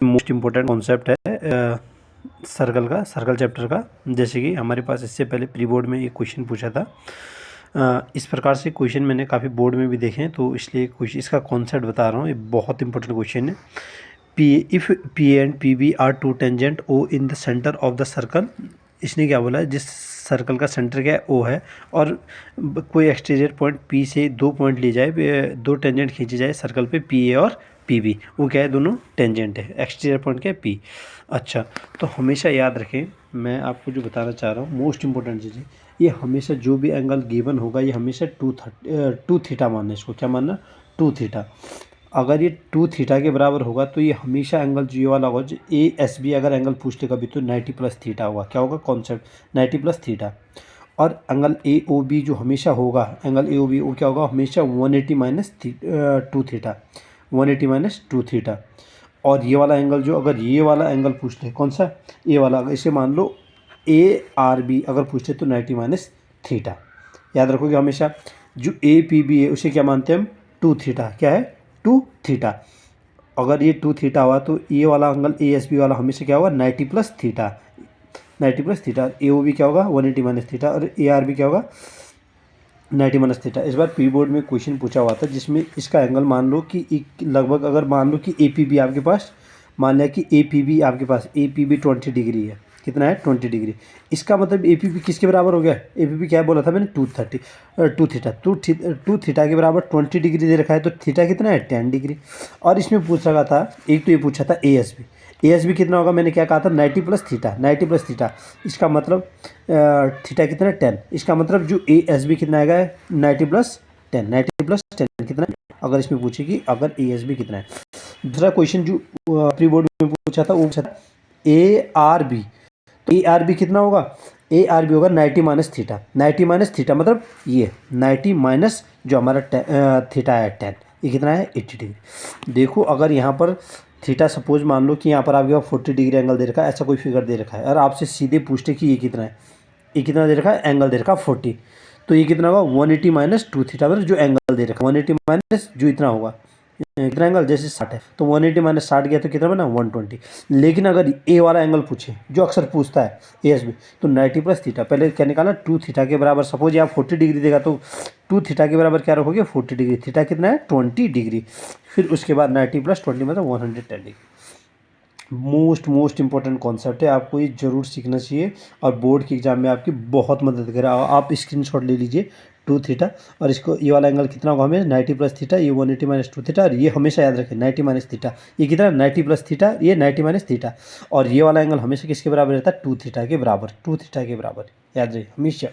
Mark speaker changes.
Speaker 1: Most important concept है circle chapter का। जैसे कि हमारे पास इससे पहले प्री बोर्ड में एक क्वेश्चन पूछा था। इस प्रकार से क्वेश्चन मैंने काफ़ी बोर्ड में भी देखे हैं, तो इसलिए कुछ इसका कॉन्सेप्ट बता रहा हूँ। ये बहुत इंपॉर्टेंट क्वेश्चन है। If P and P B are two tangent O in the center of the circle. इसने क्या बोला है, जिस सर्कल का सेंटर क्या है ओ है, और कोई एक्सटीरियर पॉइंट पी से 2 पॉइंट लिए जाए, 2 टेंजेंट खींचे जाए सर्कल पे पी ए और पी बी। वो क्या है, दोनों टेंजेंट है। एक्सटीरियर पॉइंट क्या है, पी। अच्छा, तो हमेशा याद रखें, मैं आपको जो बताना चाह रहा हूँ मोस्ट इंपॉर्टेंट चीज़ है, ये हमेशा जो भी एंगल गिवन होगा ये हमेशा टू थीटा मानना। इसको क्या मानना, टू थीटा। अगर ये टू थीटा के बराबर होगा तो ये हमेशा एंगल जो ये वाला होगा, जो ए एस बी अगर एंगल पूछ ले कभी तो 90 प्लस थीटा होगा। क्या होगा कॉन्सेप्ट, 90 प्लस थीटा। और एंगल ए ओ बी जो हमेशा होगा, एंगल ए ओ बी वो क्या होगा, हमेशा 180 minus two theta, 180 minus two theta. और ये वाला एंगल जो, अगर ये वाला एंगल पूछ ले, कौन सा, ये वाला, इसे मान लो ए आर बी अगर पूछ ले तो 90 माइनस थीटा। याद रखोगे हमेशा। जो ए पी बी है उसे क्या मानते हैं हम, टू थीटा। क्या है, टू थीटा। अगर ये टू थीटा हुआ तो ये वाला एंगल ए एस बी वाला हमेशा क्या होगा, 90 प्लस थीटा, 90 प्लस थीटा। ए ओ बी क्या होगा, 180 माइनस थीटा। और ए आर बी क्या होगा, 90 माइनस थीटा। इस बार प्री बोर्ड में क्वेश्चन पूछा हुआ था जिसमें इसका एंगल मान लो कि लगभग, अगर मान लो कि ए पी बी आपके पास, मान लिया कि ए पी बी आपके पास, ए पी बी 20 डिग्री है। कितना है, 20 डिग्री। इसका मतलब ए पी बी किसके बराबर हो गया, ए पी बी क्या बोला था मैंने, टू थीटा। टू थीटा के बराबर 20 डिग्री दे रखा है, तो थीटा कितना है, 10 डिग्री। और इसमें पूछ रखा था, एक तो ये पूछा था A S B, A S B कितना होगा, मैंने क्या कहा था, 90 प्लस थीटा, 90 प्लस थीटा। इसका मतलब थीटा कितना है, 10। इसका मतलब जो ए एस बी कितना आएगा, 90 प्लस 10, 90 प्लस 10 कितना है, अगर इसमें पूछे कि अगर ए एस बी कितना है। दूसरा क्वेश्चन जो प्री बोर्ड में पूछा था वो पूछा था ए आर बी। तो ए आर बी कितना होगा, ए आर बी होगा 90 माइनस थीटा, 90 माइनस थीटा मतलब ये 90 माइनस जो हमारा थीटा है 10, ये कितना है, 80 डिग्री। देखो अगर यहाँ पर थीटा सपोज मान लो कि यहाँ पर आपके पास 40 डिग्री एंगल दे रखा है, ऐसा कोई फिगर दे रखा है, और आपसे सीधे पूछते कि ये कितना है, ये कितना दे रखा है, एंगल दे रखा है 40, तो ये कितना होगा, 180 माइनस टू थीटा, मतलब जो एंगल दे रखा है 180 माइनस जो इतना होगा, कितना एंगल, जैसे 60 है तो 180 माइनस 60 गया तो कितना बना, 120। लेकिन अगर ए वाला एंगल पूछे जो अक्सर पूछता है ए एस बी, तो 90 प्लस थीटा, पहले क्या निकाला, टू थीटा के बराबर। सपोज आप 40 डिग्री देगा तो टू थीटा के बराबर क्या रखोगे, 40 डिग्री। थीटा कितना है, 20 डिग्री। फिर उसके बाद 90 प्लस 20 मतलब 110 डिग्री। मोस्ट इंपॉर्टेंट कॉन्सेप्ट है, आपको ये जरूर सीखना चाहिए और बोर्ड की एग्जाम में आपकी बहुत मदद करेगा। आप स्क्रीनशॉट ले लीजिए टू थीटा, और इसको ये वाला एंगल कितना होगा हमें, 90 प्लस थीटा, ये 180 माइनस टू थीटा, और ये हमेशा याद रखें 90 माइनस थीटा, ये कितना 90 प्लस थीटा, ये 90 माइनस थीटा। और ये वाला एंगल हमेशा किसके बराबर रहता है, टू थीटा के बराबर, टू थीटा के बराबर, याद रहे हमेशा।